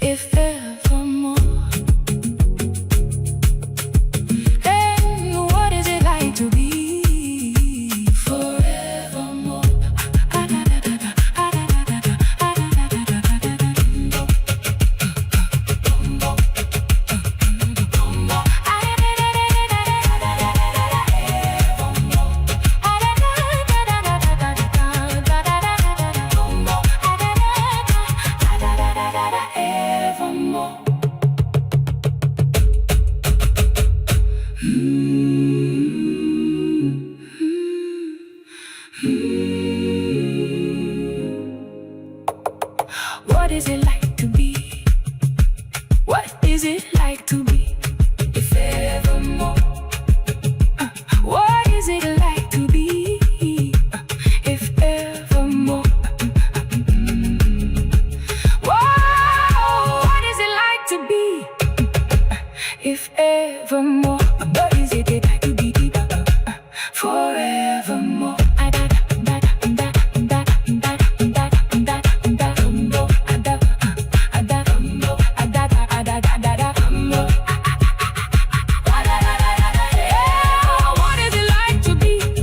if evermore. And what is it like to be forevermore? What is it like to be? What is it like to be if evermore? What is it like to be if evermore? Whoa, what is it like to be if evermore? What is it like to be forevermore? What is it like to be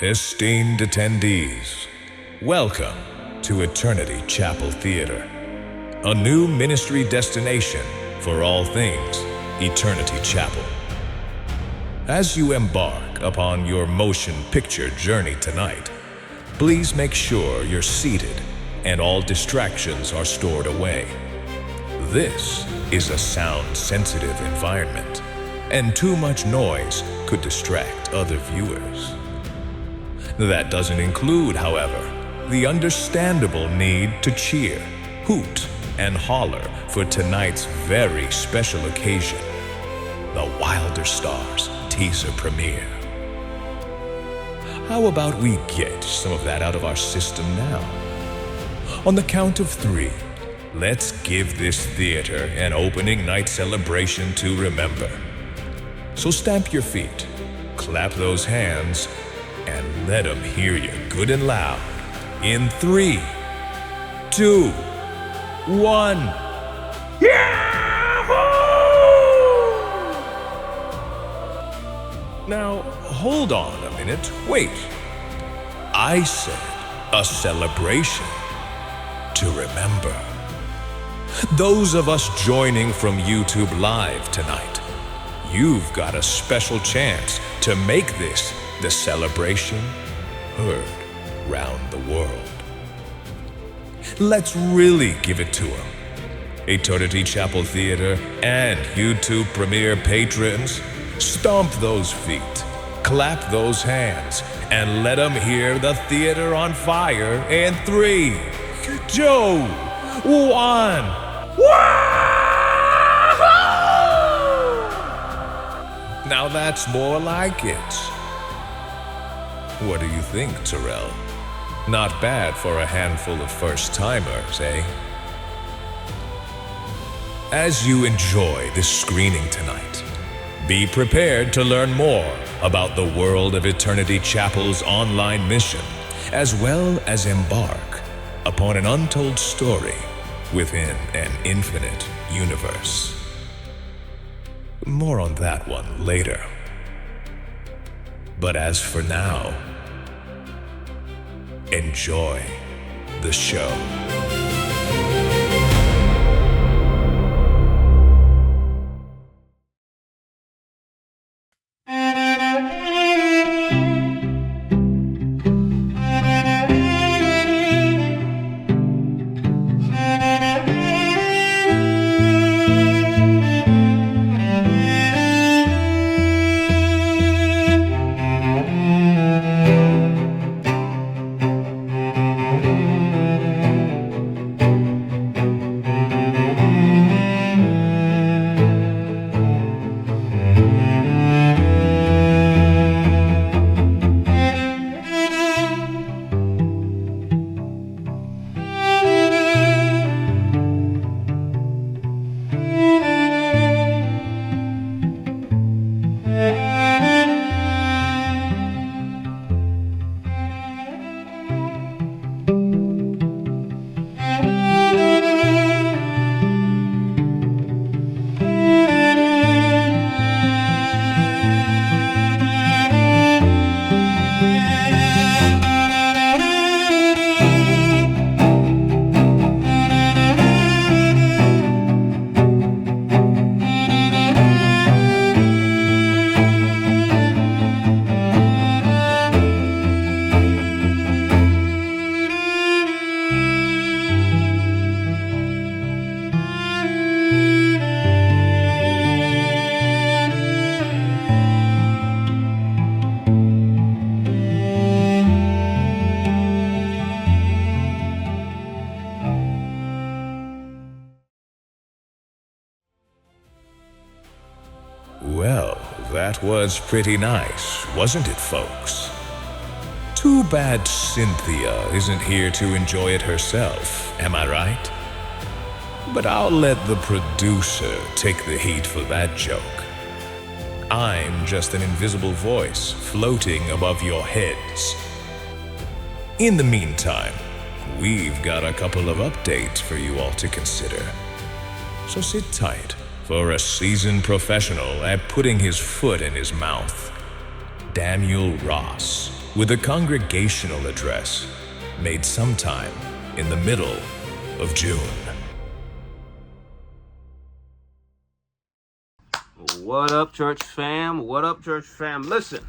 Esteemed attendees, welcome to Eternity Chapel Theater, a new ministry destination for all things Eternity Chapel. As you embark upon your motion picture journey tonight, please make sure you're seated and all distractions are stored away. This is a sound-sensitive environment, and too much noise could distract other viewers. That doesn't include, however, the understandable need to cheer, hoot, and holler for tonight's very special occasion, the Wilder Stars teaser premiere. How about we get some of that out of our system now? On the count of 3, let's give this theater an opening night celebration to remember. So stamp your feet, clap those hands, and let them hear you good and loud in 3, 2, 1. Yahoo! Now, hold on a minute. Wait. I said a celebration to remember. Those of us joining from YouTube Live tonight, you've got a special chance to make this the celebration heard round the world. Let's really give it to them. Eternity Chapel Theater and YouTube Premiere patrons, stomp those feet, clap those hands, and let them hear the theater on fire in 3, 2, 1. Now that's more like it. What do you think, Terrell? Not bad for a handful of first-timers, eh? As you enjoy this screening tonight, be prepared to learn more about the world of Eternity Chapel's online mission, as well as embark upon an untold story within an infinite universe. More on that one later. But as for now, enjoy the show. Well, that was pretty nice, wasn't it, folks? Too bad Cynthia isn't here to enjoy it herself, am I right? But I'll let the producer take the heat for that joke. I'm just an invisible voice floating above your heads. In the meantime, we've got a couple of updates for you all to consider. So sit tight for a seasoned professional at putting his foot in his mouth. Daniel Ross with a congregational address made sometime in the middle of June. What up, church fam? What up, church fam? Listen,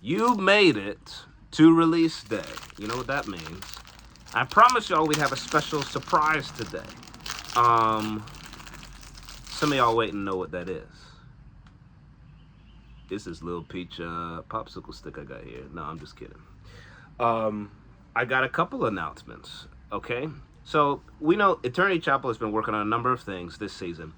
you made it to release day. You know what that means. I promised y'all we'd have a special surprise today. Some of y'all waiting to know what that is. This is Lil Peach popsicle stick I got here. No, I'm just kidding. I got a couple announcements, okay? So, we know Eternity Chapel has been working on a number of things this season.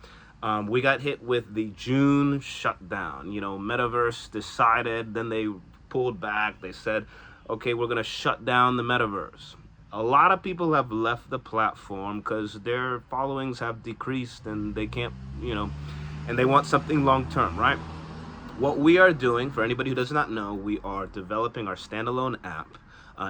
We got hit with the June shutdown. You know, Metaverse decided, then they pulled back. They said, okay, we're going to shut down the Metaverse. A lot of people have left the platform because their followings have decreased and they can't, and they want something long-term, right? What we are doing, for anybody who does not know, we are developing our standalone app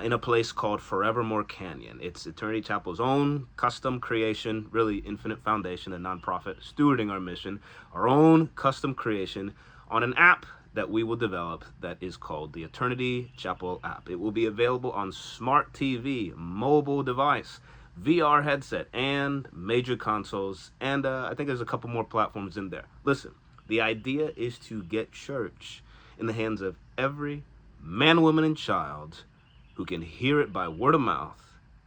in a place called Forevermore Canyon. It's Eternity Chapel's own custom creation, really Infinite Foundation, a nonprofit stewarding our mission, our own custom creation on an app that we will develop that is called the Eternity Chapel app. It will be available on smart TV, mobile device, VR headset, and major consoles. And I think there's a couple more platforms in there. Listen, the idea is to get church in the hands of every man, woman, and child who can hear it by word of mouth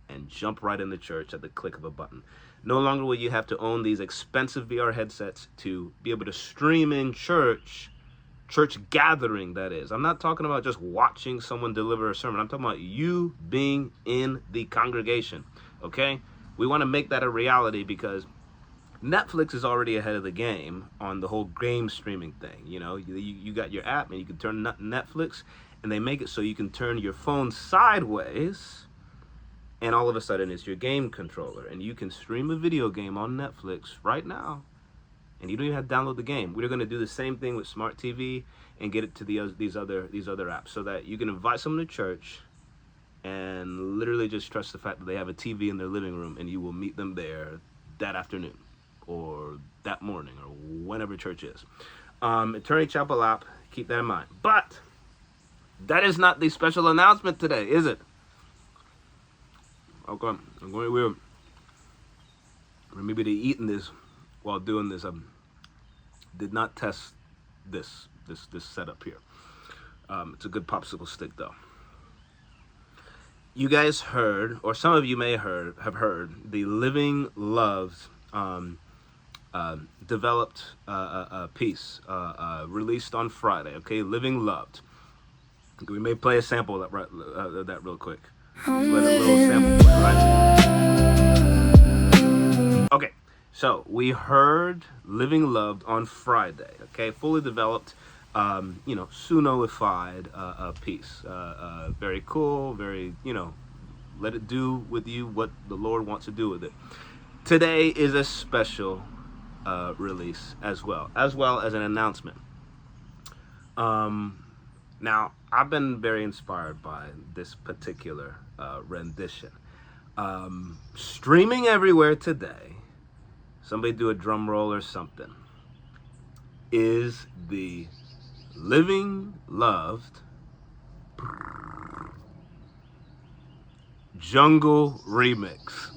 and jump right into church at the click of a button. No longer will you have to own these expensive VR headsets to be able to stream in church gathering, that is. I'm not talking about just watching someone deliver a sermon. I'm talking about you being in the congregation, okay? We want to make that a reality because Netflix is already ahead of the game on the whole game streaming thing. You got your app and you can turn Netflix, and they make it so you can turn your phone sideways, and all of a sudden it's your game controller, and you can stream a video game on Netflix right now, and you don't even have to download the game. We're going to do the same thing with Smart TV and get it to these other apps so that you can invite someone to church and literally just trust the fact that they have a TV in their living room, and you will meet them there that afternoon or that morning or whenever church is. Eternity Chapel app, keep that in mind. But that is not the special announcement today, is it? Okay, I'm going weird. Maybe they're eating this while doing this. I did not test this setup here. It's a good popsicle stick, though. You guys heard, or some of you may have heard, the Living Loved developed a piece released on Friday. Okay, Living Loved. We may play a sample of that real quick. Let a little sample play, right? Okay, so we heard Living Loved on Friday. Okay, fully developed, Suno-ified piece. Very cool. Very, let it do with you what the Lord wants to do with it. Today is a special release as well as an announcement. Now, I've been very inspired by this particular rendition. Streaming everywhere today, somebody do a drum roll or something, is the Living Loved Jungle Remix.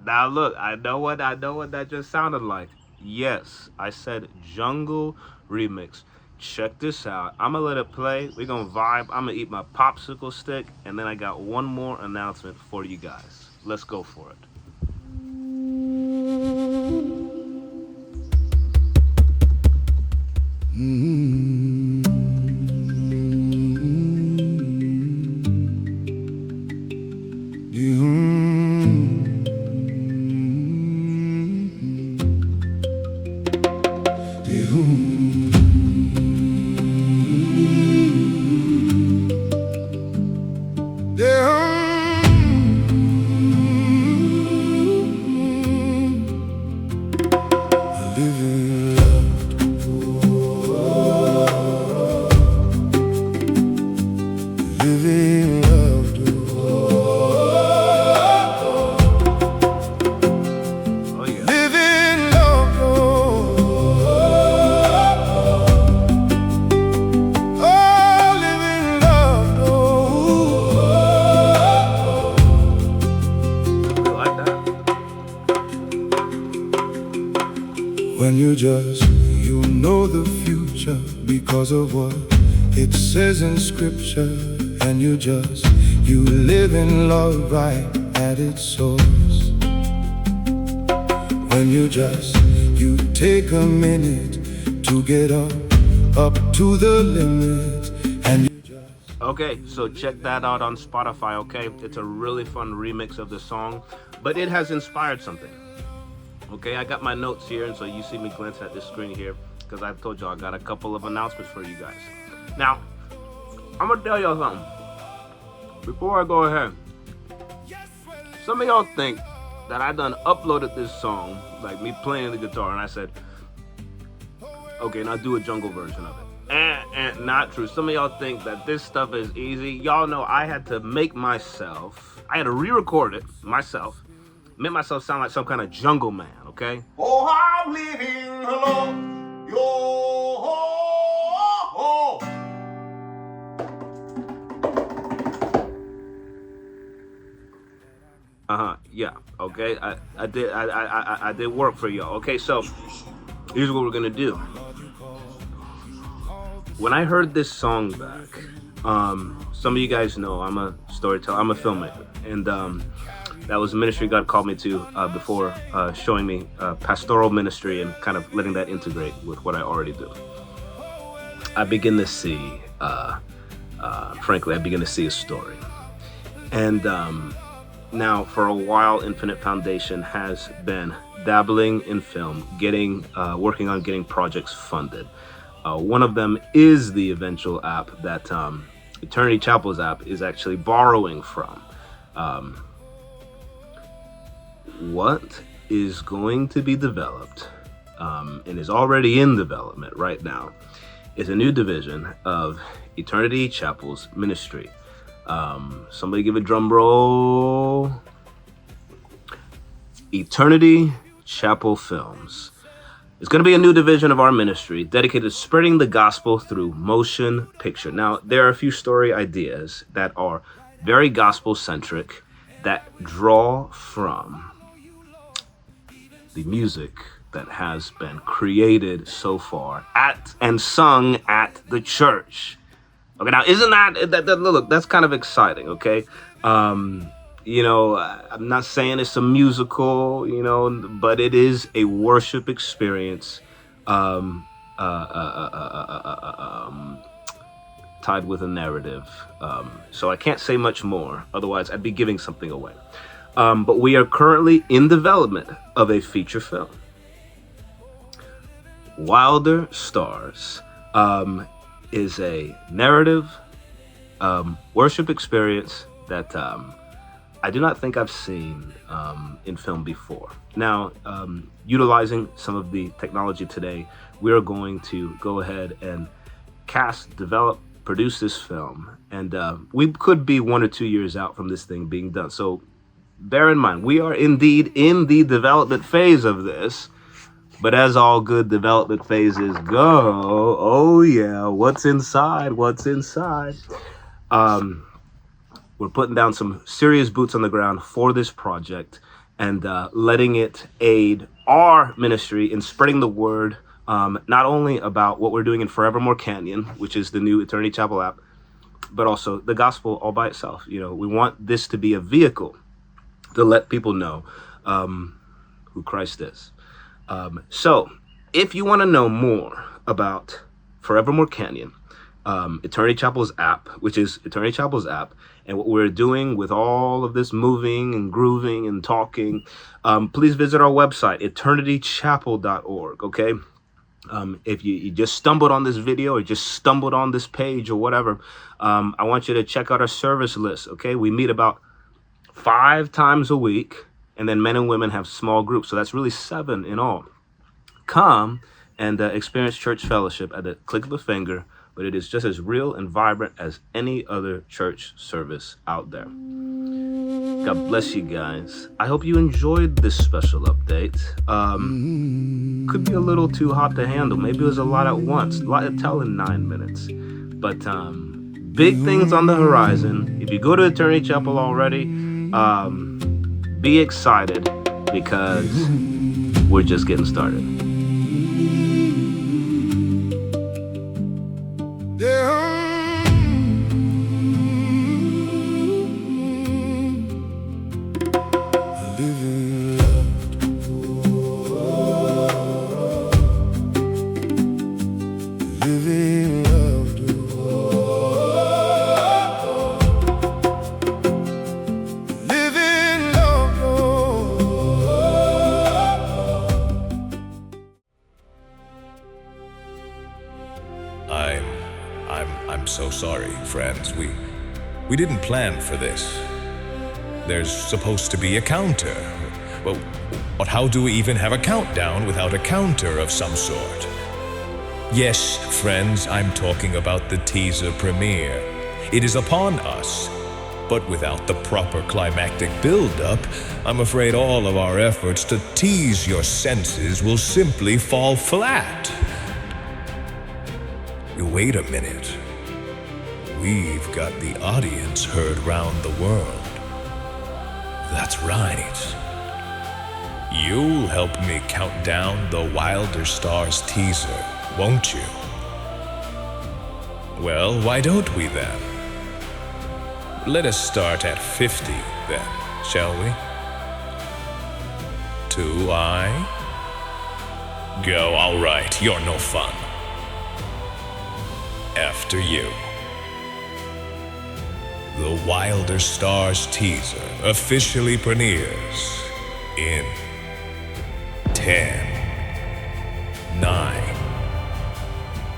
Now look, I know what that just sounded like. Yes, I said Jungle Remix. Check this out. I'm gonna let it play. We're gonna vibe. I'm gonna eat my popsicle stick, and then I got one more announcement for you guys. Let's go for it. When you know the future because of what it says in scripture. And you live in love right at its source. When you take a minute to get up to the limit. And Okay, so check that out on Spotify, okay? It's a really fun remix of the song, but it has inspired something. Okay, I got my notes here, and so you see me glance at this screen here, because I told y'all I got a couple of announcements for you guys. Now, I'm gonna tell y'all something. Before I go ahead, some of y'all think that I done uploaded this song, like me playing the guitar, and I said, okay, now do a jungle version of it. And not true. Some of y'all think that this stuff is easy. Y'all know I had to re-record it myself, make myself sound like some kind of jungle man, okay? Oh, I'm living alone. Yo, oh, oh. Yeah, okay. I did work for y'all. Okay, so here's what we're gonna do. When I heard this song back, some of you guys know I'm a storyteller, I'm a filmmaker, and that was a ministry God called me to before showing me pastoral ministry and kind of letting that integrate with what I already do. I begin to see, frankly, a story. And now, for a while, Infinite Foundation has been dabbling in film, working on getting projects funded. One of them is the eventual app that Eternity Chapel's app is actually borrowing from. What is going to be developed and is already in development right now is a new division of Eternity Chapel's ministry. Somebody give a drum roll. Eternity Chapel Films. It's going to be a new division of our ministry dedicated to spreading the gospel through motion picture. Now, there are a few story ideas that are very gospel-centric that draw from the music that has been created so far and sung at the church. Okay, now isn't that look, that's kind of exciting, okay? You know, I'm not saying it's a musical, you know, but it is a worship experience tied with a narrative. So I can't say much more, otherwise I'd be giving something away. But we are currently in development of a feature film. Wilder Stars is a narrative worship experience that I do not think I've seen in film before. Now, utilizing some of the technology today, we are going to go ahead and cast, develop, produce this film. And we could be 1 or 2 years out from this thing being done. So bear in mind, we are indeed in the development phase of this. But as all good development phases go, oh yeah, what's inside? We're putting down some serious boots on the ground for this project and letting it aid our ministry in spreading the word, not only about what we're doing in Forevermore Canyon, which is the new Eternity Chapel app, but also the gospel all by itself. You know, we want this to be a vehicle to let people know who Christ is. So if you want to know more about Forevermore Canyon, Eternity Chapel's app, which is Eternity Chapel's app, and what we're doing with all of this moving and grooving and talking, please visit our website, eternitychapel.org, okay? If you just stumbled on this video or just stumbled on this page or whatever, I want you to check out our service list, okay? We meet about 5 times a week, and then men and women have small groups, so that's really 7 in all. Come and experience church fellowship at the click of a finger, but it is just as real and vibrant as any other church service out there. God bless you guys. I hope you enjoyed this special update. Could be a little too hot to handle. Maybe it was a lot at once, a lot to tell in 9 minutes. But big things on the horizon. If you go to Eternity Chapel already, be excited because we're just getting started. so sorry, friends. We didn't plan for this. There's supposed to be a counter. Well, but how do we even have a countdown without a counter of some sort? Yes, friends, I'm talking about the teaser premiere. It is upon us. But without the proper climactic build-up, I'm afraid all of our efforts to tease your senses will simply fall flat. Wait a minute. We've got the audience heard round the world. That's right. You'll help me count down the Wilder Stars teaser, won't you? Well, why don't we then? Let us start at 50 then, shall we? 2, I... Go, all right, you're no fun. After you. The Wilder Stars teaser officially premieres in 10, 9,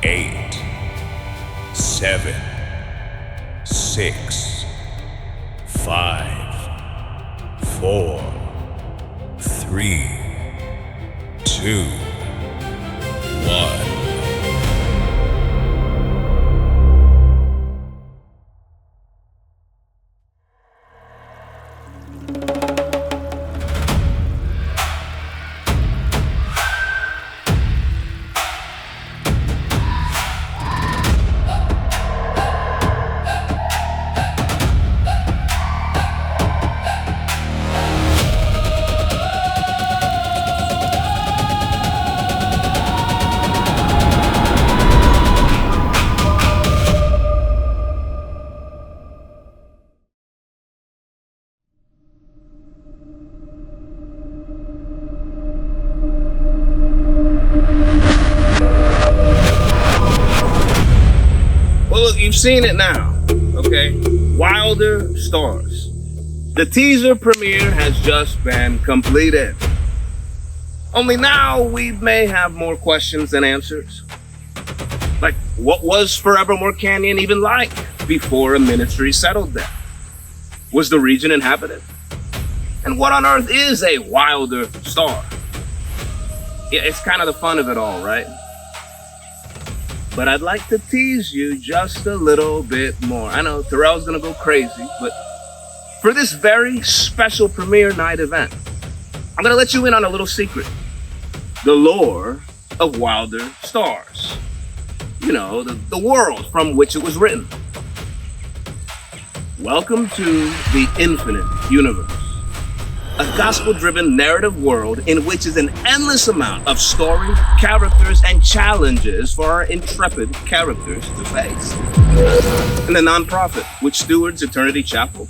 8, 7, 6, 5, 4, 3, 2, 1. Well, look, you've seen it now, okay? Wilder Stars. The teaser premiere has just been completed. Only now we may have more questions than answers. Like, what was Forevermore Canyon even like before a ministry settled there? Was the region inhabited? And what on earth is a Wilder Star? Yeah, it's kind of the fun of it all, right? But I'd like to tease you just a little bit more. I know Terrell's gonna go crazy, but for this very special premiere night event, I'm gonna let you in on a little secret. The lore of Wilder Stars. You know, the world from which it was written. Welcome to the Infinite Universe. A gospel-driven narrative world in which is an endless amount of story, characters, and challenges for our intrepid characters to face. And the nonprofit, which stewards Eternity Chapel,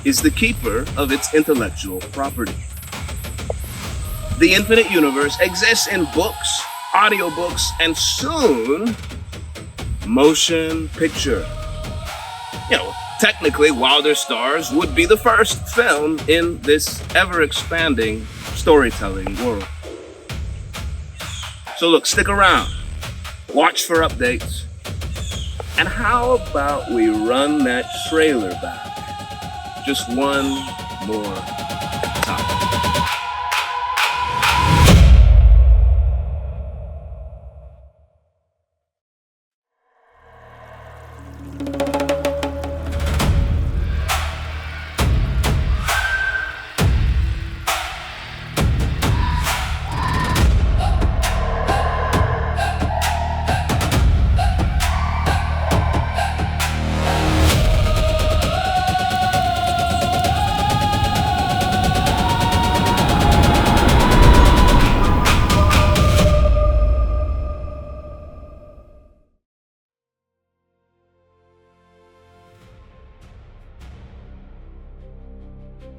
is the keeper of its intellectual property. The Infinite Universe exists in books, audiobooks, and soon, motion picture. You know, technically, Wilder Stars would be the first film in this ever-expanding storytelling world. So look, stick around, watch for updates, and how about we run that trailer back just one more time.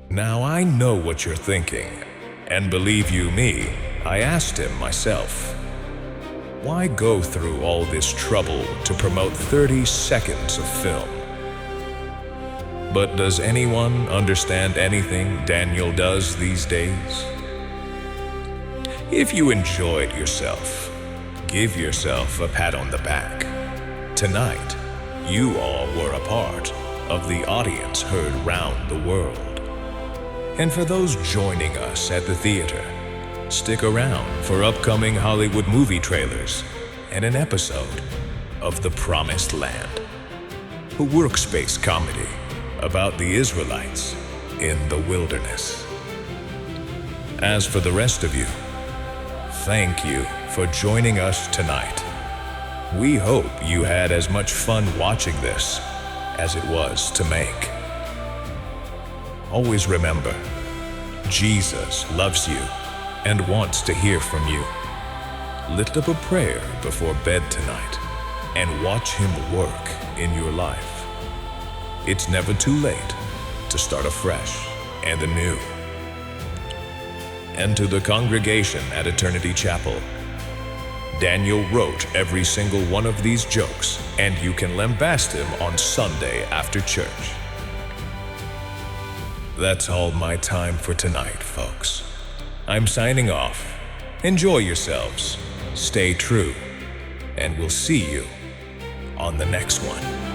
Now I know what you're thinking, and believe you me, I asked him myself. Why go through all this trouble to promote 30 seconds of film? But does anyone understand anything Daniel does these days? If you enjoyed yourself, give yourself a pat on the back. Tonight, You all were a part of the audience heard round the world. And for those joining us at the theater, stick around for upcoming Hollywood movie trailers and an episode of The Promised Land, a workspace comedy about the Israelites in the wilderness. As for the rest of you, thank you for joining us tonight. We hope you had as much fun watching this as it was to make. Always remember, Jesus loves you and wants to hear from you. Lift up a prayer before bed tonight and watch him work in your life. It's never too late to start afresh and anew. And to the congregation at Eternity Chapel, Daniel wrote every single one of these jokes, and you can lambast him on Sunday after church. That's all my time for tonight, folks. I'm signing off. Enjoy yourselves, stay true, and we'll see you on the next one.